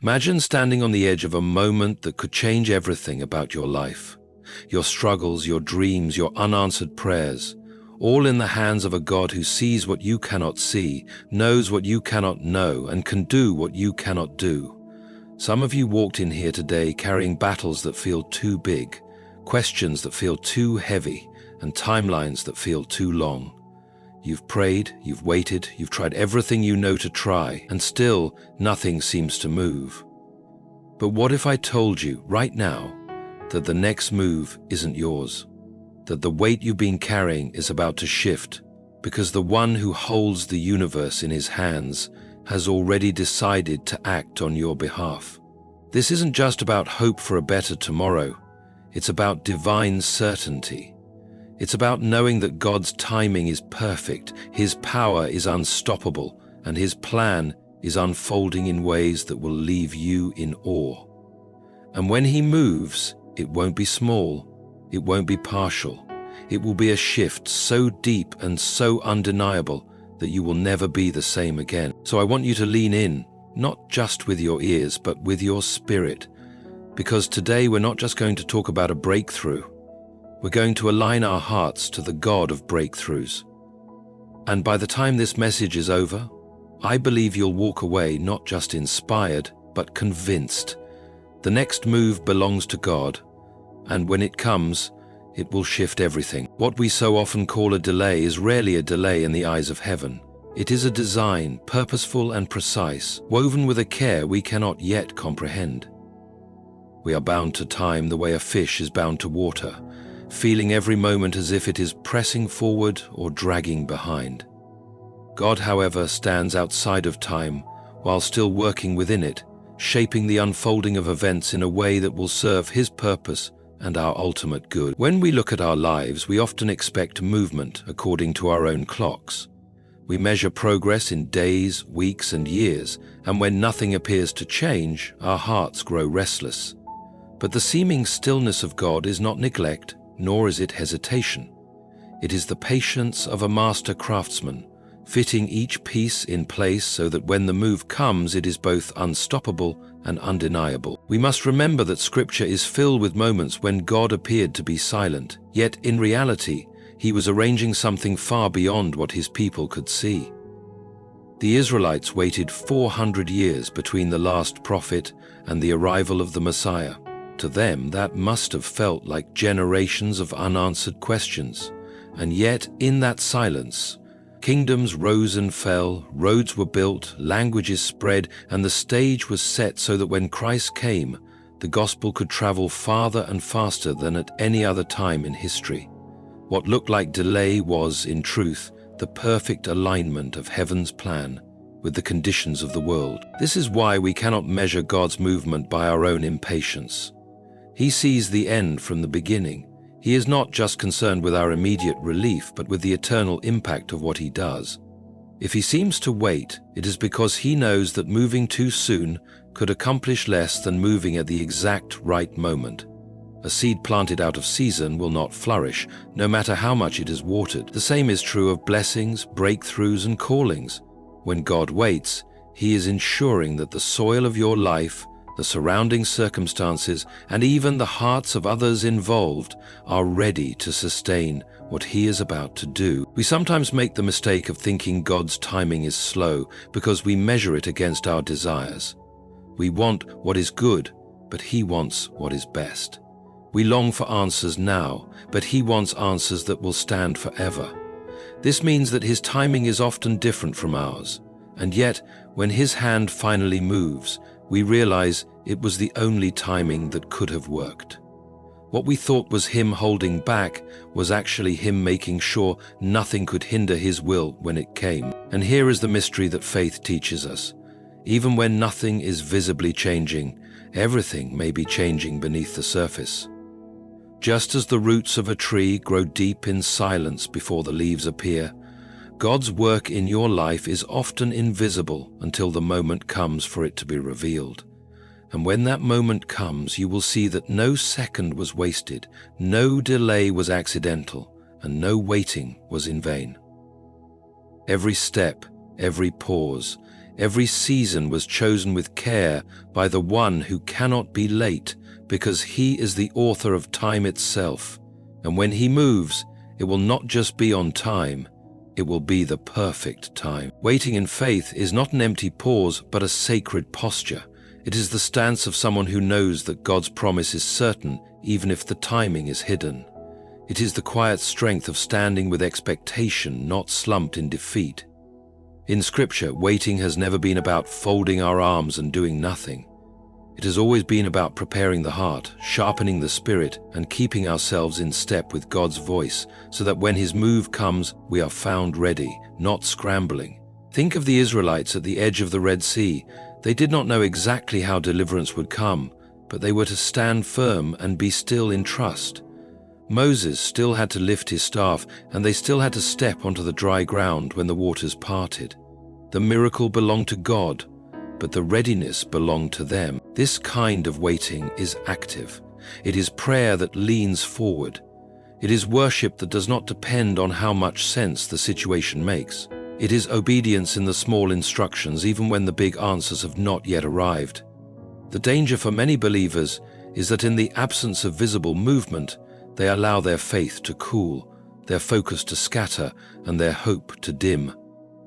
Imagine standing on the edge of a moment that could change everything about your life. Your struggles, your dreams, your unanswered prayers, all in the hands of a God who sees what you cannot see, knows what you cannot know, and can do what you cannot do. Some of you walked in here today carrying battles that feel too big, questions that feel too heavy, and timelines that feel too long. You've prayed, you've waited, you've tried everything you know to try, and still nothing seems to move. But what if I told you right now that the next move isn't yours? That the weight you've been carrying is about to shift, because the one who holds the universe in his hands has already decided to act on your behalf. This isn't just about hope for a better tomorrow. It's about divine certainty. It's about knowing that God's timing is perfect, His power is unstoppable, and His plan is unfolding in ways that will leave you in awe. And when He moves, it won't be small, it won't be partial. It will be a shift so deep and so undeniable that you will never be the same again. So I want you to lean in, not just with your ears, but with your spirit. Because today we're not just going to talk about a breakthrough. We're going to align our hearts to the God of breakthroughs. And by the time this message is over, I believe you'll walk away not just inspired, but convinced. The next move belongs to God, and when it comes, it will shift everything. What we so often call a delay is rarely a delay in the eyes of heaven. It is a design, purposeful and precise, woven with a care we cannot yet comprehend. We are bound to time the way a fish is bound to water, feeling every moment as if it is pressing forward or dragging behind. God, however, stands outside of time while still working within it, shaping the unfolding of events in a way that will serve His purpose and our ultimate good. When we look at our lives, we often expect movement according to our own clocks. We measure progress in days, weeks, and years, and when nothing appears to change, our hearts grow restless. But the seeming stillness of God is not neglect, nor is it hesitation. It is the patience of a master craftsman, fitting each piece in place so that when the move comes, it is both unstoppable and undeniable. We must remember that Scripture is filled with moments when God appeared to be silent, yet in reality, He was arranging something far beyond what His people could see. The Israelites waited 400 years between the last prophet and the arrival of the Messiah. To them, that must have felt like generations of unanswered questions. And yet, in that silence, kingdoms rose and fell, roads were built, languages spread, and the stage was set so that when Christ came, the gospel could travel farther and faster than at any other time in history. What looked like delay was, in truth, the perfect alignment of heaven's plan with the conditions of the world. This is why we cannot measure God's movement by our own impatience. He sees the end from the beginning. He is not just concerned with our immediate relief, but with the eternal impact of what He does. If He seems to wait, it is because He knows that moving too soon could accomplish less than moving at the exact right moment. A seed planted out of season will not flourish, no matter how much it is watered. The same is true of blessings, breakthroughs, and callings. When God waits, He is ensuring that the soil of your life, the surrounding circumstances, and even the hearts of others involved are ready to sustain what He is about to do. We sometimes make the mistake of thinking God's timing is slow because we measure it against our desires. We want what is good, but He wants what is best. We long for answers now, but He wants answers that will stand forever. This means that His timing is often different from ours, and yet, when His hand finally moves, we realize it was the only timing that could have worked. What we thought was Him holding back was actually Him making sure nothing could hinder His will when it came. And here is the mystery that faith teaches us. Even when nothing is visibly changing, everything may be changing beneath the surface. Just as the roots of a tree grow deep in silence before the leaves appear, God's work in your life is often invisible until the moment comes for it to be revealed. And when that moment comes, you will see that no second was wasted, no delay was accidental, and no waiting was in vain. Every step, every pause, Every season was chosen with care by the one who cannot be late, because he is the author of time itself. And when he moves, it will not just be on time, it will be the perfect time. Waiting in faith is not an empty pause, but a sacred posture. It is the stance of someone who knows that God's promise is certain, even if the timing is hidden. It is the quiet strength of standing with expectation, not slumped in defeat. In Scripture, waiting has never been about folding our arms and doing nothing. It has always been about preparing the heart, sharpening the spirit, and keeping ourselves in step with God's voice, so that when His move comes, we are found ready, not scrambling. Think of the Israelites at the edge of the Red Sea. They did not know exactly how deliverance would come, but they were to stand firm and be still in trust. Moses still had to lift his staff, and they still had to step onto the dry ground when the waters parted. The miracle belonged to God, but the readiness belonged to them. This kind of waiting is active. It is prayer that leans forward. It is worship that does not depend on how much sense the situation makes. It is obedience in the small instructions, even when the big answers have not yet arrived. The danger for many believers is that in the absence of visible movement, they allow their faith to cool, their focus to scatter, and their hope to dim.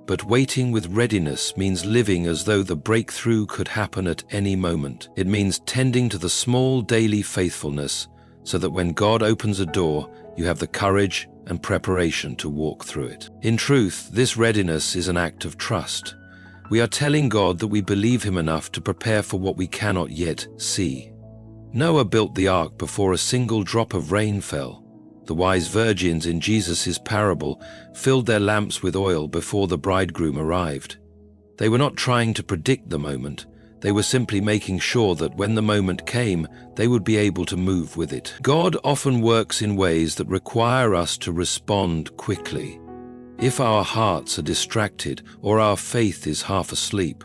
But waiting with readiness means living as though the breakthrough could happen at any moment. It means tending to the small daily faithfulness, so that when God opens a door, you have the courage and preparation to walk through it. In truth, this readiness is an act of trust. We are telling God that we believe Him enough to prepare for what we cannot yet see. Noah built the ark before a single drop of rain fell. The wise virgins in Jesus' parable filled their lamps with oil before the bridegroom arrived. They were not trying to predict the moment. They were simply making sure that when the moment came, they would be able to move with it. God often works in ways that require us to respond quickly. If our hearts are distracted or our faith is half asleep,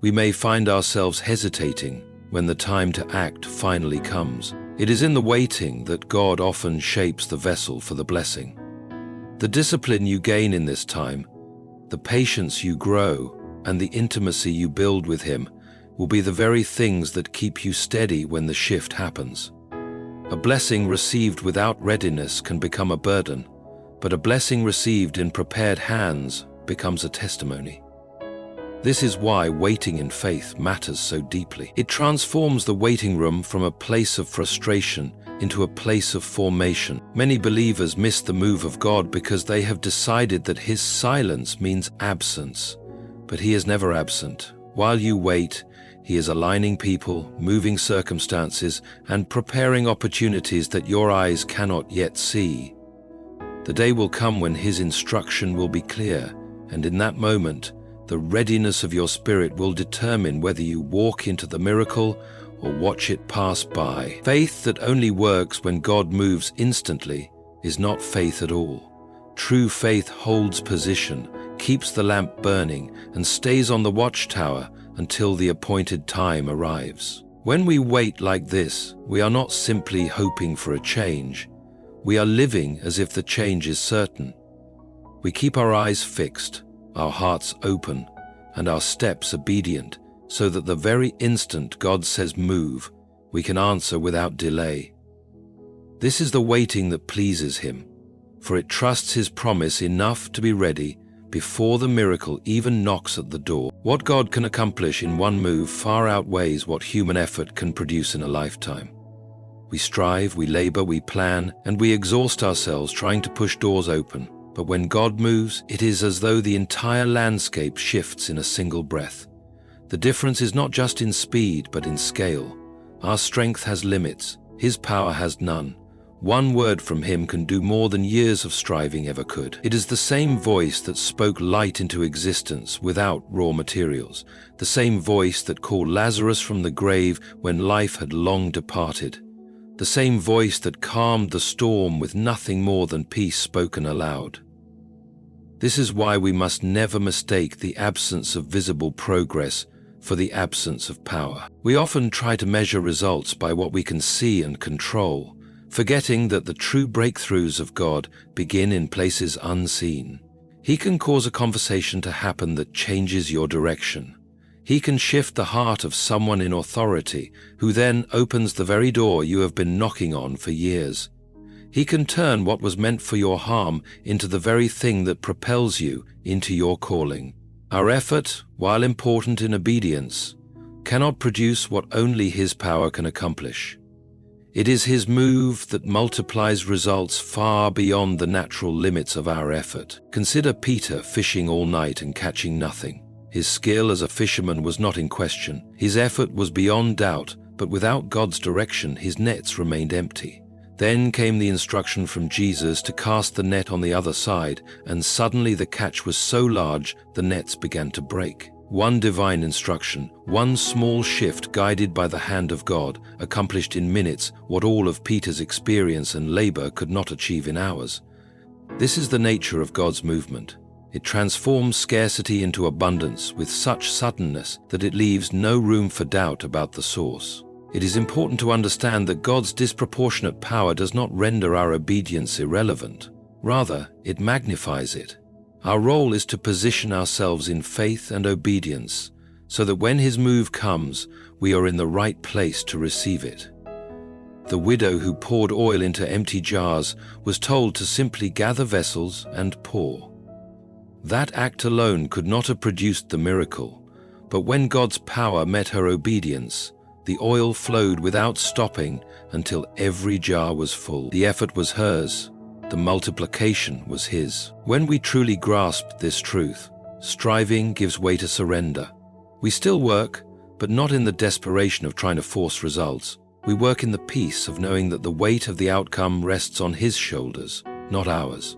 we may find ourselves hesitating when the time to act finally comes. It is in the waiting that God often shapes the vessel for the blessing. The discipline you gain in this time, the patience you grow, and the intimacy you build with Him will be the very things that keep you steady when the shift happens. A blessing received without readiness can become a burden, but a blessing received in prepared hands becomes a testimony. This is why waiting in faith matters so deeply. It transforms the waiting room from a place of frustration into a place of formation. Many believers miss the move of God because they have decided that His silence means absence. But He is never absent. While you wait, He is aligning people, moving circumstances, and preparing opportunities that your eyes cannot yet see. The day will come when His instruction will be clear, and in that moment, the readiness of your spirit will determine whether you walk into the miracle or watch it pass by. Faith that only works when God moves instantly is not faith at all. True faith holds position, keeps the lamp burning, and stays on the watchtower until the appointed time arrives. When we wait like this, we are not simply hoping for a change. We are living as if the change is certain. We keep our eyes fixed, our hearts open, and our steps obedient, so that the very instant God says move, we can answer without delay. This is the waiting that pleases Him, for it trusts His promise enough to be ready before the miracle even knocks at the door. What God can accomplish in one move far outweighs what human effort can produce in a lifetime. We strive, we labor, we plan, and we exhaust ourselves trying to push doors open. But when God moves, it is as though the entire landscape shifts in a single breath. The difference is not just in speed, but in scale. Our strength has limits. His power has none. One word from Him can do more than years of striving ever could. It is the same voice that spoke light into existence without raw materials, the same voice that called Lazarus from the grave when life had long departed, the same voice that calmed the storm with nothing more than peace spoken aloud. This is why we must never mistake the absence of visible progress for the absence of power. We often try to measure results by what we can see and control, forgetting that the true breakthroughs of God begin in places unseen. He can cause a conversation to happen that changes your direction. He can shift the heart of someone in authority who then opens the very door you have been knocking on for years. He can turn what was meant for your harm into the very thing that propels you into your calling. Our effort, while important in obedience, cannot produce what only His power can accomplish. It is His move that multiplies results far beyond the natural limits of our effort. Consider Peter fishing all night and catching nothing. His skill as a fisherman was not in question. His effort was beyond doubt, but without God's direction, his nets remained empty. Then came the instruction from Jesus to cast the net on the other side, and suddenly the catch was so large the nets began to break. One divine instruction, one small shift guided by the hand of God, accomplished in minutes what all of Peter's experience and labor could not achieve in hours. This is the nature of God's movement. It transforms scarcity into abundance with such suddenness that it leaves no room for doubt about the source. It is important to understand that God's disproportionate power does not render our obedience irrelevant. Rather, it magnifies it. Our role is to position ourselves in faith and obedience so that when His move comes, we are in the right place to receive it. The widow who poured oil into empty jars was told to simply gather vessels and pour. That act alone could not have produced the miracle, but when God's power met her obedience, the oil flowed without stopping until every jar was full. The effort was hers, the multiplication was His. When we truly grasp this truth, striving gives way to surrender. We still work, but not in the desperation of trying to force results. We work in the peace of knowing that the weight of the outcome rests on His shoulders, not ours.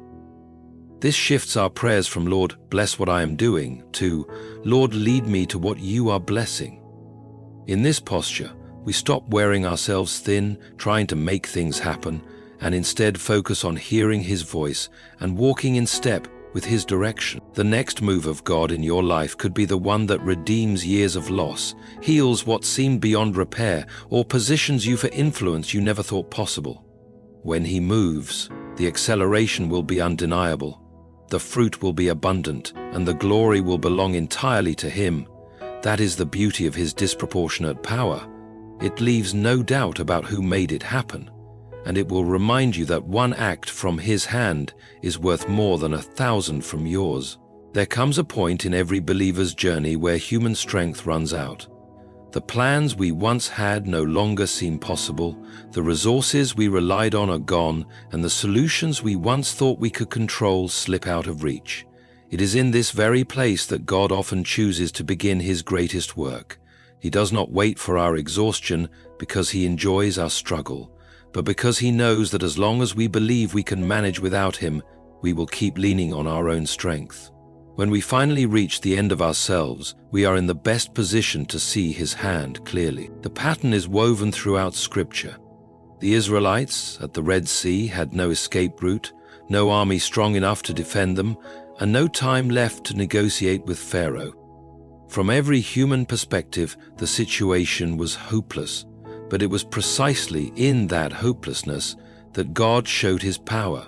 This shifts our prayers from "Lord, bless what I am doing" to "Lord, lead me to what you are blessing." In this posture, we stop wearing ourselves thin, trying to make things happen, and instead focus on hearing His voice and walking in step with His direction. The next move of God in your life could be the one that redeems years of loss, heals what seemed beyond repair, or positions you for influence you never thought possible. When He moves, the acceleration will be undeniable. The fruit will be abundant, and the glory will belong entirely to Him. That is the beauty of His disproportionate power. It leaves no doubt about who made it happen, and it will remind you that one act from His hand is worth more than 1,000 from yours. There comes a point in every believer's journey where human strength runs out. The plans we once had no longer seem possible, the resources we relied on are gone, and the solutions we once thought we could control slip out of reach. It is in this very place that God often chooses to begin His greatest work. He does not wait for our exhaustion because He enjoys our struggle, but because He knows that as long as we believe we can manage without Him, we will keep leaning on our own strength. When we finally reach the end of ourselves, we are in the best position to see His hand clearly. The pattern is woven throughout Scripture. The Israelites at the Red Sea had no escape route, no army strong enough to defend them, and no time left to negotiate with Pharaoh. From every human perspective, the situation was hopeless, but it was precisely in that hopelessness that God showed His power,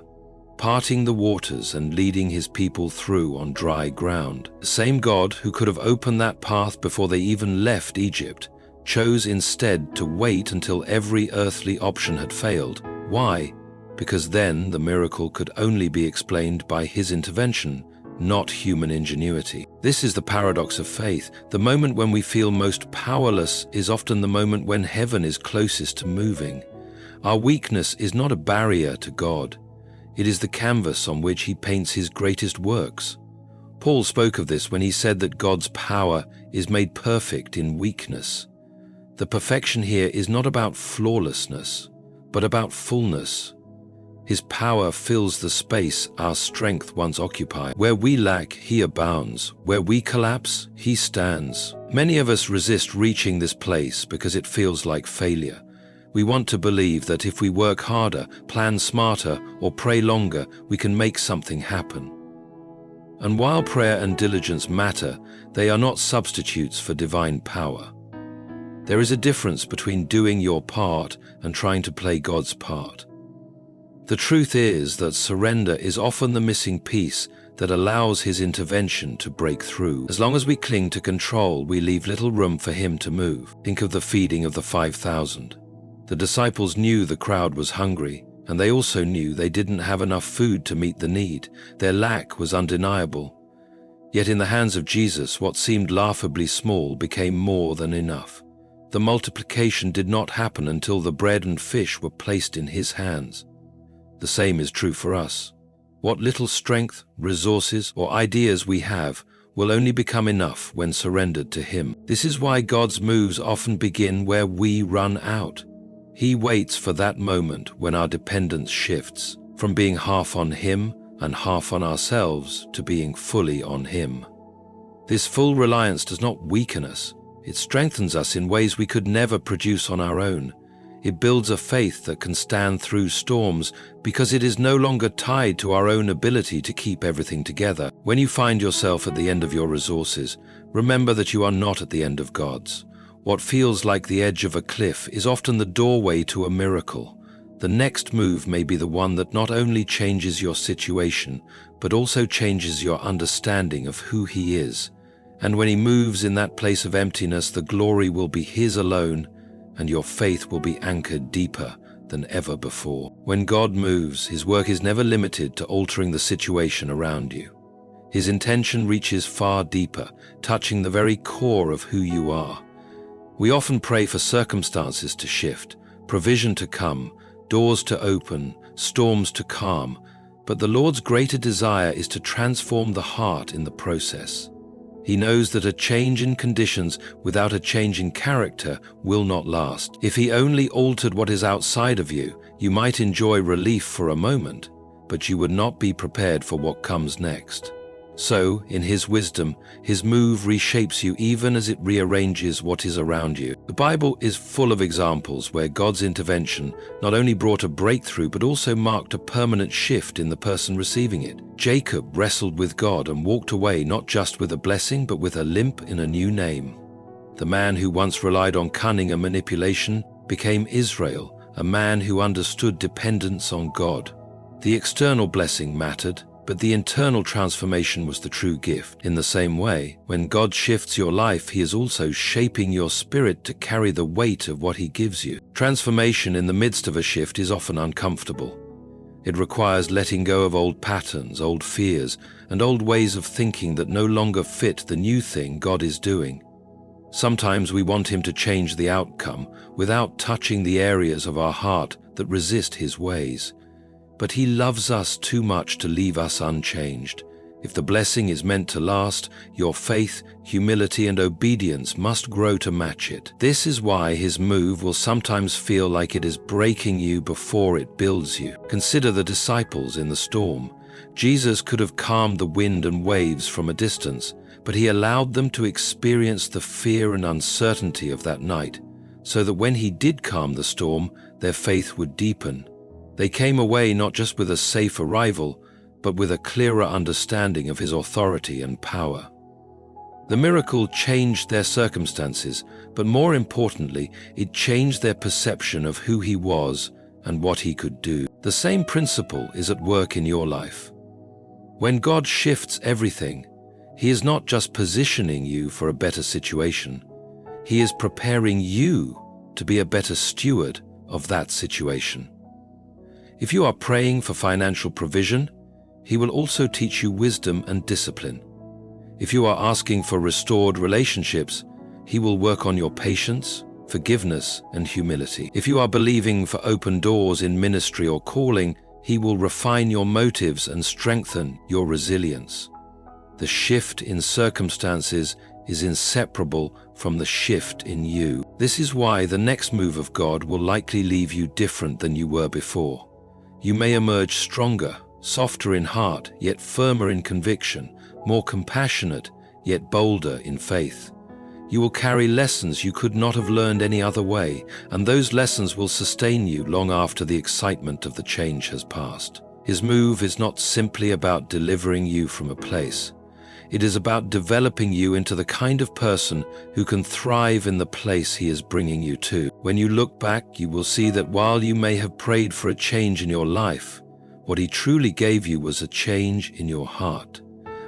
parting the waters and leading His people through on dry ground. The same God who could have opened that path before they even left Egypt chose instead to wait until every earthly option had failed. Why? Because then the miracle could only be explained by His intervention, not human ingenuity. This is the paradox of faith. The moment when we feel most powerless is often the moment when heaven is closest to moving. Our weakness is not a barrier to God. It is the canvas on which He paints His greatest works. Paul spoke of this when he said that God's power is made perfect in weakness. The perfection here is not about flawlessness, but about fullness. His power fills the space our strength once occupied. Where we lack, He abounds. Where we collapse, He stands. Many of us resist reaching this place because it feels like failure. We want to believe that if we work harder, plan smarter, or pray longer, we can make something happen. And while prayer and diligence matter, they are not substitutes for divine power. There is a difference between doing your part and trying to play God's part. The truth is that surrender is often the missing piece that allows his intervention to break through. As long as we cling to control, we leave little room for him to move. Think of the feeding of the 5,000. The disciples knew the crowd was hungry, and they also knew they didn't have enough food to meet the need. Their lack was undeniable. Yet in the hands of Jesus, what seemed laughably small became more than enough. The multiplication did not happen until the bread and fish were placed in his hands. The same is true for us. What little strength, resources, or ideas we have will only become enough when surrendered to him. This is why God's moves often begin where we run out. He waits for that moment when our dependence shifts from being half on him and half on ourselves to being fully on him. This full reliance does not weaken us. It strengthens us in ways we could never produce on our own. It builds a faith that can stand through storms because it is no longer tied to our own ability to keep everything together. When you find yourself at the end of your resources, remember that you are not at the end of God's. What feels like the edge of a cliff is often the doorway to a miracle. The next move may be the one that not only changes your situation, but also changes your understanding of who he is. And when he moves in that place of emptiness, the glory will be his alone, and your faith will be anchored deeper than ever before. When God moves, his work is never limited to altering the situation around you. His intention reaches far deeper, touching the very core of who you are. We often pray for circumstances to shift, provision to come, doors to open, storms to calm, but the Lord's greater desire is to transform the heart in the process. He knows that a change in conditions without a change in character will not last. If he only altered what is outside of you, you might enjoy relief for a moment, but you would not be prepared for what comes next. So, in his wisdom, his move reshapes you even as it rearranges what is around you. The Bible is full of examples where God's intervention not only brought a breakthrough but also marked a permanent shift in the person receiving it. Jacob wrestled with God and walked away not just with a blessing but with a limp in a new name. The man who once relied on cunning and manipulation became Israel, a man who understood dependence on God. The external blessing mattered, but the internal transformation was the true gift. In the same way, when God shifts your life, he is also shaping your spirit to carry the weight of what he gives you. Transformation in the midst of a shift is often uncomfortable. It requires letting go of old patterns, old fears, and old ways of thinking that no longer fit the new thing God is doing. Sometimes we want him to change the outcome without touching the areas of our heart that resist his ways. But he loves us too much to leave us unchanged. If the blessing is meant to last, your faith, humility, and obedience must grow to match it. This is why his move will sometimes feel like it is breaking you before it builds you. Consider the disciples in the storm. Jesus could have calmed the wind and waves from a distance, but he allowed them to experience the fear and uncertainty of that night, so that when he did calm the storm, their faith would deepen. They came away not just with a safe arrival, but with a clearer understanding of his authority and power. The miracle changed their circumstances, but more importantly, it changed their perception of who he was and what he could do. The same principle is at work in your life. When God shifts everything, he is not just positioning you for a better situation. He is preparing you to be a better steward of that situation. If you are praying for financial provision, he will also teach you wisdom and discipline. If you are asking for restored relationships, he will work on your patience, forgiveness, and humility. If you are believing for open doors in ministry or calling, he will refine your motives and strengthen your resilience. The shift in circumstances is inseparable from the shift in you. This is why the next move of God will likely leave you different than you were before. You may emerge stronger, softer in heart, yet firmer in conviction, more compassionate, yet bolder in faith. You will carry lessons you could not have learned any other way, and those lessons will sustain you long after the excitement of the change has passed. His move is not simply about delivering you from a place. It is about developing you into the kind of person who can thrive in the place he is bringing you to. When you look back, you will see that while you may have prayed for a change in your life, what he truly gave you was a change in your heart.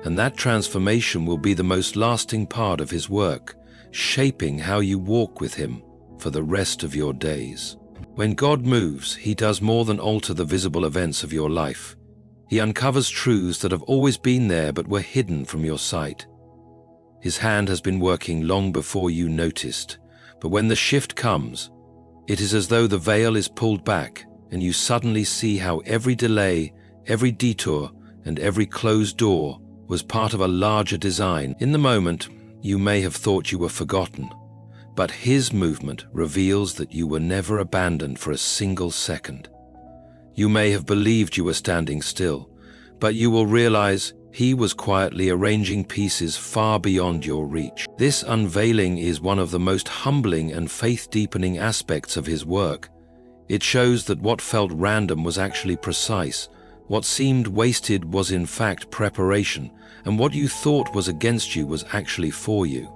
and that transformation will be the most lasting part of his work, shaping how you walk with him for the rest of your days. When God moves, he does more than alter the visible events of your life. He uncovers truths that have always been there but were hidden from your sight. His hand has been working long before you noticed, but when the shift comes, it is as though the veil is pulled back and you suddenly see how every delay, every detour, and every closed door was part of a larger design. In the moment, you may have thought you were forgotten, but his movement reveals that you were never abandoned for a single second. You may have believed you were standing still, but you will realize he was quietly arranging pieces far beyond your reach. This unveiling is one of the most humbling and faith-deepening aspects of his work. It shows that what felt random was actually precise, what seemed wasted was in fact preparation, and what you thought was against you was actually for you.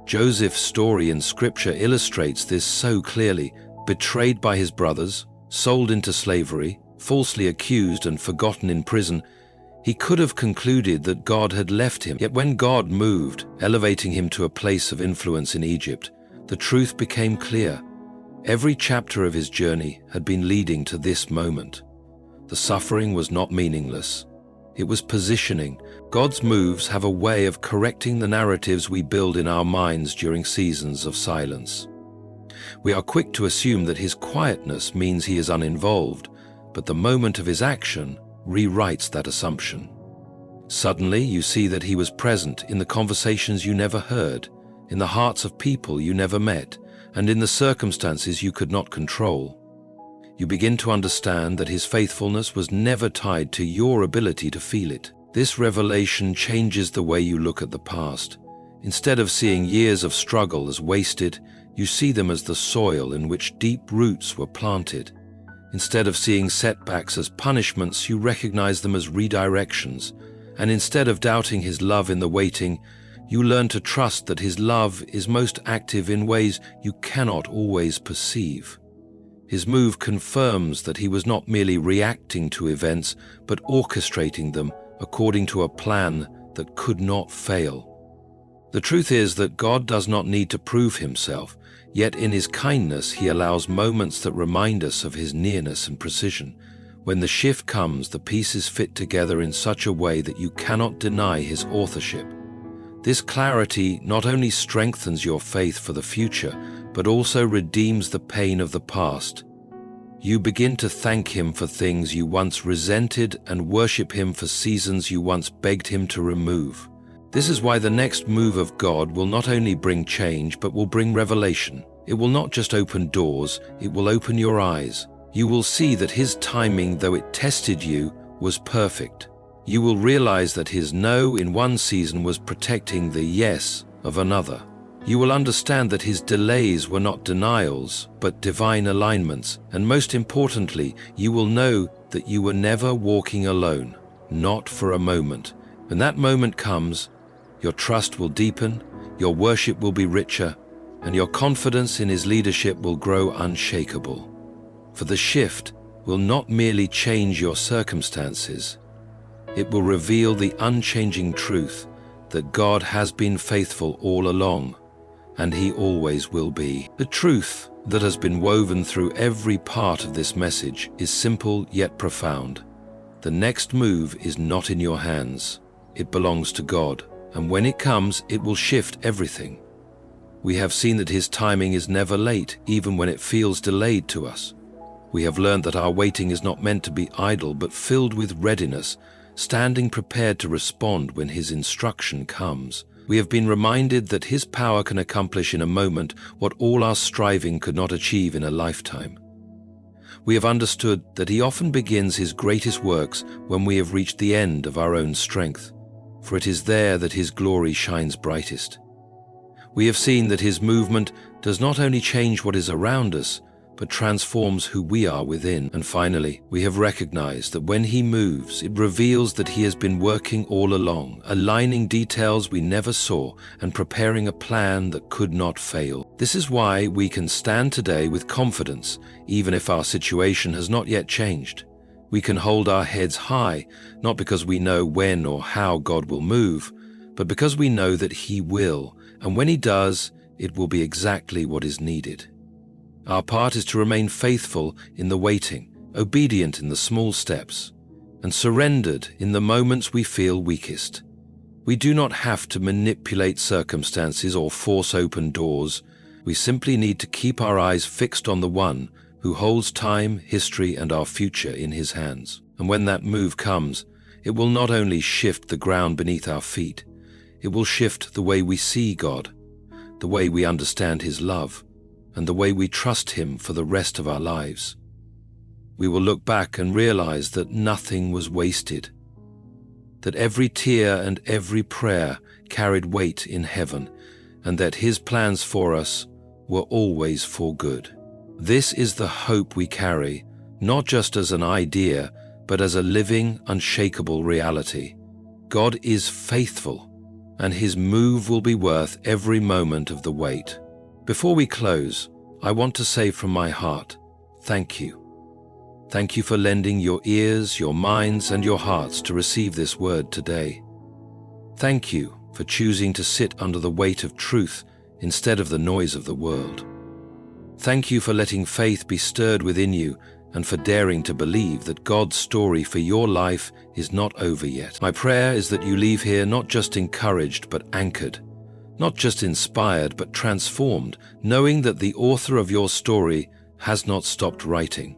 Joseph's story in Scripture illustrates this so clearly. Betrayed by his brothers, sold into slavery, falsely accused and forgotten in prison, he could have concluded that God had left him. Yet when God moved, elevating him to a place of influence in Egypt, the truth became clear. Every chapter of his journey had been leading to this moment. The suffering was not meaningless. It was positioning. God's moves have a way of correcting the narratives we build in our minds during seasons of silence. We are quick to assume that his quietness means he is uninvolved, but the moment of his action rewrites that assumption. Suddenly, you see that he was present in the conversations you never heard, in the hearts of people you never met, and in the circumstances you could not control. You begin to understand that his faithfulness was never tied to your ability to feel it. This revelation changes the way you look at the past. Instead of seeing years of struggle as wasted, you see them as the soil in which deep roots were planted. Instead of seeing setbacks as punishments, you recognize them as redirections. And instead of doubting his love in the waiting, you learn to trust that his love is most active in ways you cannot always perceive. His move confirms that he was not merely reacting to events, but orchestrating them according to a plan that could not fail. The truth is that God does not need to prove himself, yet in his kindness he allows moments that remind us of his nearness and precision. When the shift comes, the pieces fit together in such a way that you cannot deny his authorship. This clarity not only strengthens your faith for the future, but also redeems the pain of the past. You begin to thank him for things you once resented and worship him for seasons you once begged him to remove. This is why the next move of God will not only bring change, but will bring revelation. It will not just open doors, it will open your eyes. You will see that his timing, though it tested you, was perfect. You will realize that his no in one season was protecting the yes of another. You will understand that his delays were not denials, but divine alignments. And most importantly, you will know that you were never walking alone, not for a moment. When that moment comes, your trust will deepen, your worship will be richer, and your confidence in his leadership will grow unshakable. For the shift will not merely change your circumstances, it will reveal the unchanging truth that God has been faithful all along, and he always will be. The truth that has been woven through every part of this message is simple yet profound. The next move is not in your hands. It belongs to God, and when it comes, it will shift everything. We have seen that his timing is never late, even when it feels delayed to us. We have learned that our waiting is not meant to be idle, but filled with readiness, standing prepared to respond when his instruction comes. We have been reminded that his power can accomplish in a moment what all our striving could not achieve in a lifetime. We have understood that he often begins his greatest works when we have reached the end of our own strength, for it is there that his glory shines brightest. We have seen that his movement does not only change what is around us, but transforms who we are within. And finally, we have recognized that when he moves, it reveals that he has been working all along, aligning details we never saw and preparing a plan that could not fail. This is why we can stand today with confidence, even if our situation has not yet changed, We can hold our heads high, not because we know when or how God will move, but because we know that He will, and when He does, it will be exactly what is needed. Our part is to remain faithful in the waiting, obedient in the small steps, and surrendered in the moments we feel weakest. We do not have to manipulate circumstances or force open doors. We simply need to keep our eyes fixed on the One who holds time, history, and our future in His hands. And when that move comes, it will not only shift the ground beneath our feet, it will shift the way we see God, the way we understand His love, and the way we trust Him for the rest of our lives. We will look back and realize that nothing was wasted, that every tear and every prayer carried weight in heaven, and that His plans for us were always for good. This is the hope we carry, not just as an idea, but as a living, unshakable reality. God is faithful, and His move will be worth every moment of the wait. Before we close, I want to say from my heart, thank you. Thank you for lending your ears, your minds, and your hearts to receive this word today. Thank you for choosing to sit under the weight of truth instead of the noise of the world. Thank you for letting faith be stirred within you and for daring to believe that God's story for your life is not over yet. My prayer is that you leave here not just encouraged but anchored, not just inspired but transformed, knowing that the author of your story has not stopped writing.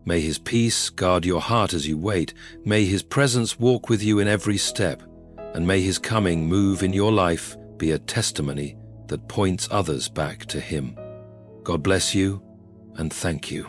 May His peace guard your heart as you wait. May His presence walk with you in every step, and may His coming move in your life be a testimony that points others back to Him. God bless you, and thank you.